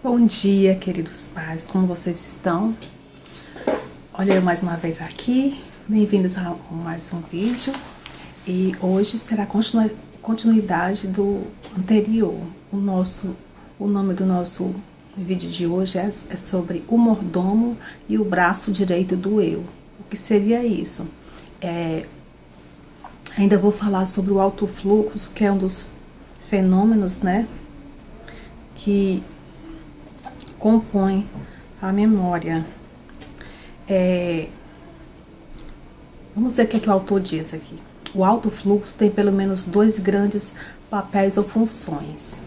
Bom dia, queridos pais, como vocês estão? Olha eu mais uma vez aqui, bem-vindos a mais um vídeo. E hoje será continuidade do anterior. O nome do nosso vídeo de hoje é sobre o mordomo e o braço direito do eu. O que seria isso? Ainda vou falar sobre o alto fluxo, que é um dos fenômenos, né, que compõe a memória. Vamos ver o que o autor diz aqui. O alto fluxo tem pelo menos dois grandes papéis ou funções.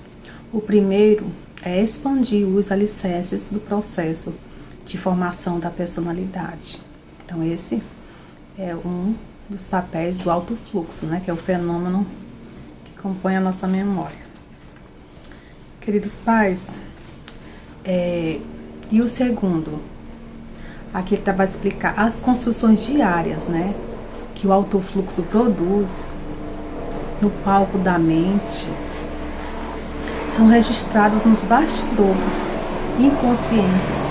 O primeiro é expandir os alicerces do processo de formação da personalidade. Então esse é um dos papéis do alto fluxo, né, que é o fenômeno que compõe a nossa memória. Queridos pais, e o segundo, aqui ele vai explicar as construções diárias, né, que o alto fluxo produz no palco da mente, são registrados nos bastidores inconscientes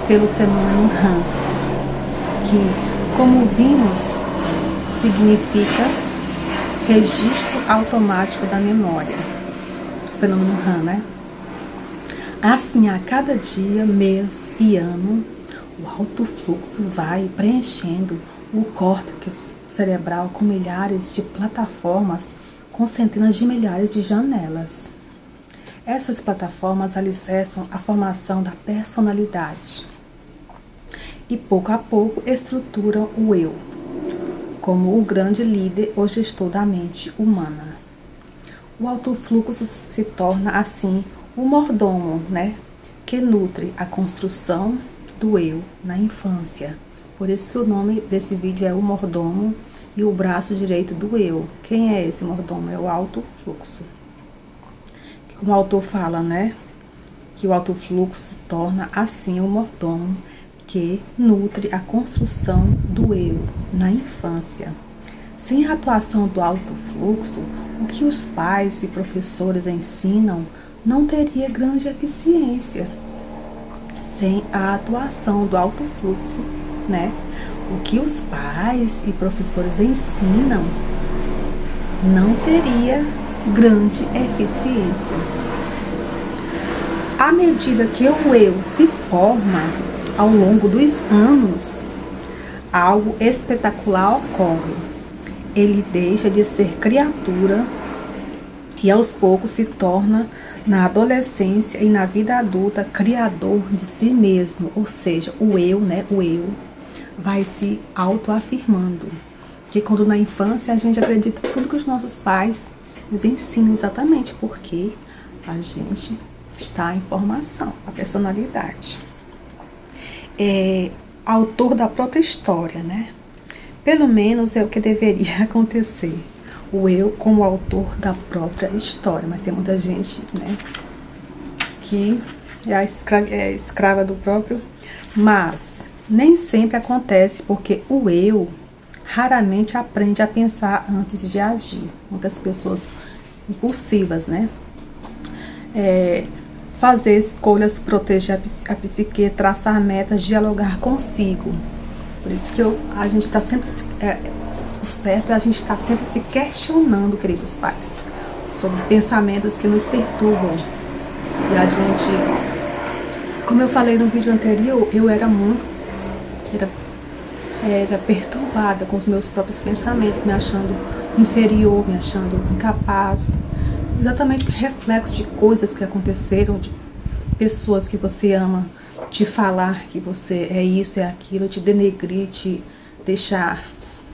pelo fenômeno RAM, que, como vimos, significa registro automático da memória. O fenômeno RAM, né? Assim, a cada dia, mês e ano, o alto fluxo vai preenchendo o córtex cerebral com milhares de plataformas com centenas de milhares de janelas. Essas plataformas alicerçam a formação da personalidade e, pouco a pouco, estruturam o eu, como o grande líder ou gestor da mente humana. O alto fluxo se torna, assim, o mordomo, né, que nutre a construção do eu na infância. Por isso que o nome desse vídeo é o mordomo e o braço direito do eu. Quem é esse mordomo? É o alto fluxo. Como o autor fala, né, que o alto fluxo se torna assim o mordomo que nutre a construção do eu na infância. Sem a atuação do alto fluxo, o que os pais e professores ensinam não teria grande eficiência. Sem a atuação do alto fluxo, né, o que os pais e professores ensinam não teria grande eficiência. À medida que o eu se forma ao longo dos anos, algo espetacular ocorre. Ele deixa de ser criatura e aos poucos se torna, na adolescência e na vida adulta, criador de si mesmo. Ou seja, o eu, né, o eu vai se autoafirmando. Que quando na infância a gente acredita em tudo que os nossos pais nos ensinam, exatamente porque a gente está em formação, a personalidade. Autor da própria história, né? Pelo menos é o que deveria acontecer. O eu como autor da própria história. Mas tem muita gente, né, que é escrava do próprio. Mas nem sempre acontece, porque o eu raramente aprende a pensar antes de agir. Muitas pessoas impulsivas, né? Fazer escolhas, proteger a psique, traçar metas, dialogar consigo. Por isso que a gente está sempre... o certo é a gente estar sempre se questionando, queridos pais, sobre pensamentos que nos perturbam. E a gente, como eu falei no vídeo anterior, eu era perturbada com os meus próprios pensamentos, me achando inferior, me achando incapaz. Exatamente reflexo de coisas que aconteceram, de pessoas que você ama, te falar que você é isso, é aquilo, te denegrir, te deixar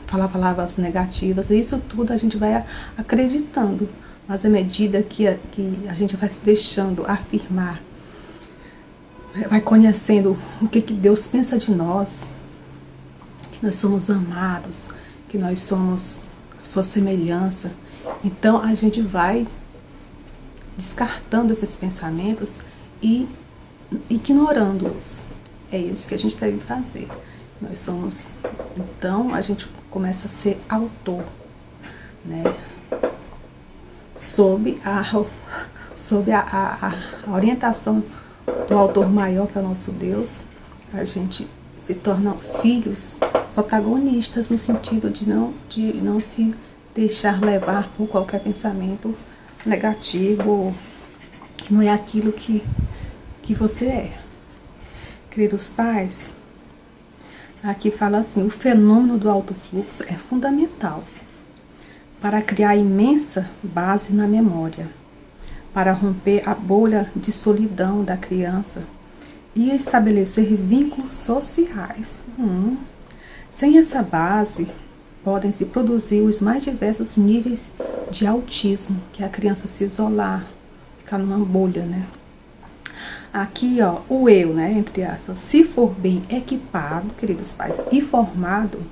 falar palavras negativas. E isso tudo a gente vai acreditando. Mas à medida que a gente vai se deixando afirmar, vai conhecendo o que Deus pensa de nós, que nós somos amados, que nós somos a sua semelhança, então a gente vai descartando esses pensamentos e ignorando-os. É isso que a gente deve fazer. Nós somos, então a gente começa a ser autor, né, sob a orientação do autor maior, que é o nosso Deus, a gente se torna filhos protagonistas, no sentido de não se deixar levar por qualquer pensamento negativo, que não é aquilo que você é. Queridos pais, aqui fala assim: o fenômeno do alto fluxo é fundamental para criar imensa base na memória, para romper a bolha de solidão da criança e estabelecer vínculos sociais. Sem essa base, podem se produzir os mais diversos níveis de autismo, que é a criança se isolar, ficar numa bolha, né? Aqui, ó, o eu, né, entre aspas, se for bem equipado, queridos pais, e formado,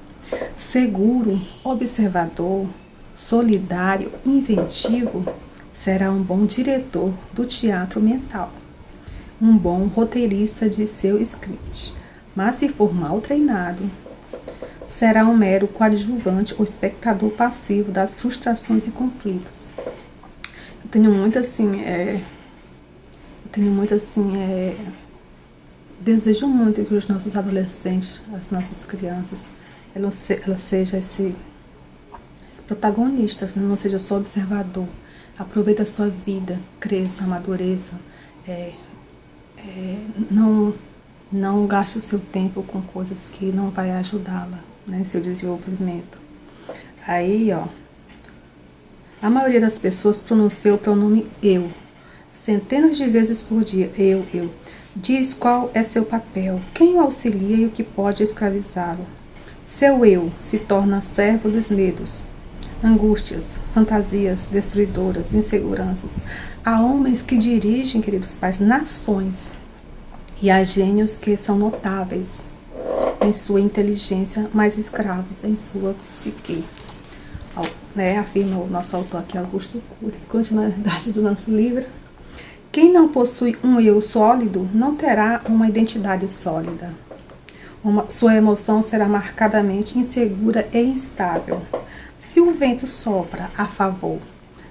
seguro, observador, solidário, inventivo, será um bom diretor do teatro mental, um bom roteirista de seu script. Mas se for mal treinado, será um mero coadjuvante ou espectador passivo das frustrações e conflitos. Eu tenho muito assim, desejo muito que os nossos adolescentes, as nossas crianças, elas sejam esse protagonistas, não seja só observador. Aproveita a sua vida, cresça, amadureça, não gaste o seu tempo com coisas que não vai ajudá-la, né, em seu desenvolvimento. Aí, ó, a maioria das pessoas pronuncia o pronome eu, centenas de vezes por dia. Eu. Diz qual é seu papel, quem o auxilia e o que pode escravizá-lo. Seu eu se torna servo dos medos, angústias, fantasias destruidoras, inseguranças. Há homens que dirigem, queridos pais, nações, e há gênios que são notáveis em sua inteligência, mas escravos em sua psique. Né, afirma o nosso autor aqui, Augusto Cury. Continuidade do nosso livro. Quem não possui um eu sólido não terá uma identidade sólida. Sua emoção será marcadamente insegura e instável. Se o vento sopra a favor,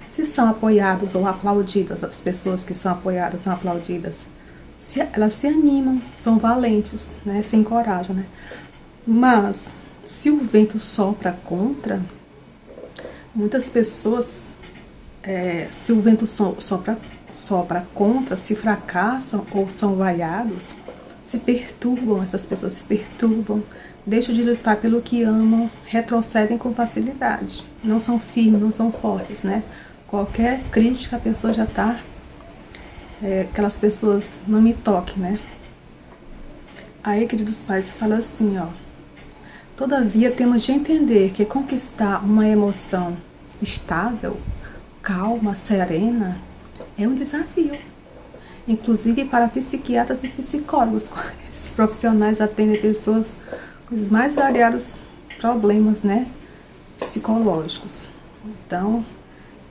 se são apoiados ou aplaudidas, as pessoas que são apoiadas são aplaudidas, elas se animam, são valentes, né, se encorajam, né? Mas se o vento sopra contra, muitas pessoas, se o vento sopra contra, se fracassam ou são vaiados, se perturbam, essas pessoas se perturbam, deixam de lutar pelo que amam, retrocedem com facilidade, não são firmes, não são fortes, né? Qualquer crítica a pessoa já está, aquelas pessoas não me toquem, né? Aí, queridos pais, fala assim, ó: todavia temos de entender que conquistar uma emoção estável, calma, serena, é um desafio. Inclusive para psiquiatras e psicólogos. Esses profissionais atendem pessoas com os mais variados problemas, né, psicológicos. Então,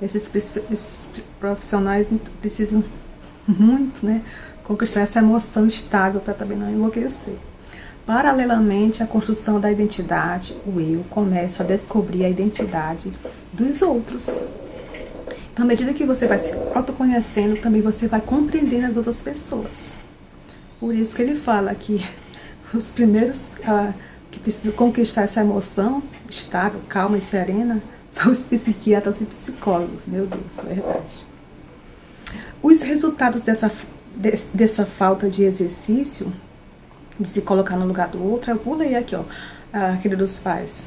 esses profissionais precisam muito, né, conquistar essa emoção estável para também não enlouquecer. Paralelamente à construção da identidade, o eu começa a descobrir a identidade dos outros. Então, à medida que você vai se autoconhecendo, também você vai compreendendo as outras pessoas. Por isso que ele fala que os primeiros que precisam conquistar essa emoção estável, calma e serena são os psiquiatras e psicólogos. Meu Deus, é verdade. Os resultados dessa falta de exercício, de se colocar no lugar do outro, eu pulei aqui, ó, queridos pais.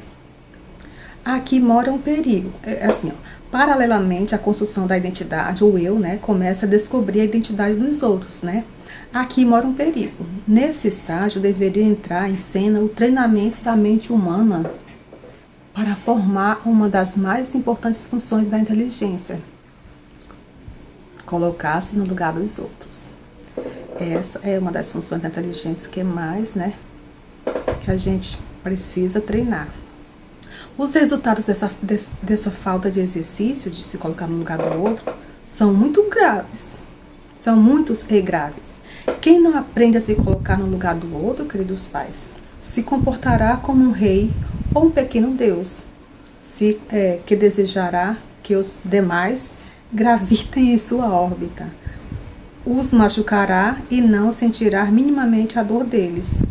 Aqui mora um perigo. É assim, ó. Paralelamente à construção da identidade, o eu, né, começa a descobrir a identidade dos outros, né? Aqui mora um perigo. Nesse estágio deveria entrar em cena o treinamento da mente humana para formar uma das mais importantes funções da inteligência: colocar-se no lugar dos outros. Essa é uma das funções da inteligência que é mais, né, que a gente precisa treinar. Os resultados dessa falta de exercício, de se colocar no lugar do outro, são muito graves. São muitos e graves. Quem não aprende a se colocar no lugar do outro, queridos pais, se comportará como um rei ou um pequeno deus, que desejará que os demais gravitem em sua órbita. os machucará e não sentirá minimamente a dor deles.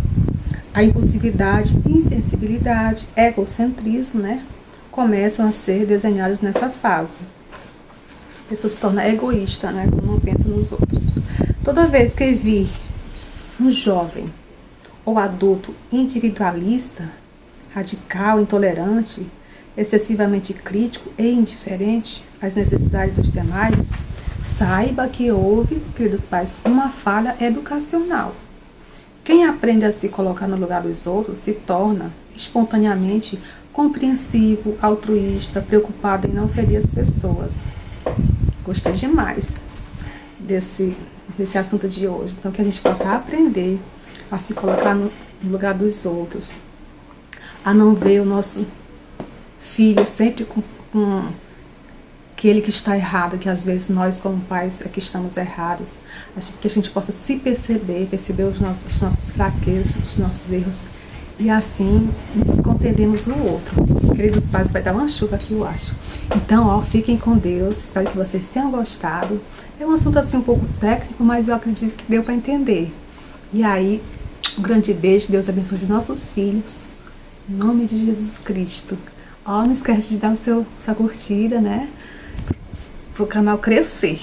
A impulsividade, insensibilidade, egocentrismo, né, começam a ser desenhados nessa fase. A pessoa se torna egoísta, né, não pensa nos outros. Toda vez que vir um jovem ou adulto individualista, radical, intolerante, excessivamente crítico e indiferente às necessidades dos demais, saiba que houve, queridos pais, uma falha educacional. Quem aprende a se colocar no lugar dos outros se torna espontaneamente compreensivo, altruísta, preocupado em não ferir as pessoas. Gostei demais desse assunto de hoje. Então, que a gente possa aprender a se colocar no lugar dos outros, a não ver o nosso filho sempre com aquele que está errado, que às vezes nós como pais é que estamos errados, que a gente possa se perceber os nossos fraquezas, os nossos erros, e assim compreendemos o outro. Queridos pais, vai dar uma chuva aqui, eu acho. Então, ó, fiquem com Deus, espero que vocês tenham gostado. É um assunto assim um pouco técnico, mas eu acredito que deu para entender. E aí, um grande beijo, Deus abençoe os nossos filhos, em nome de Jesus Cristo. Ó, não esquece de dar sua curtida, né? Para o canal crescer.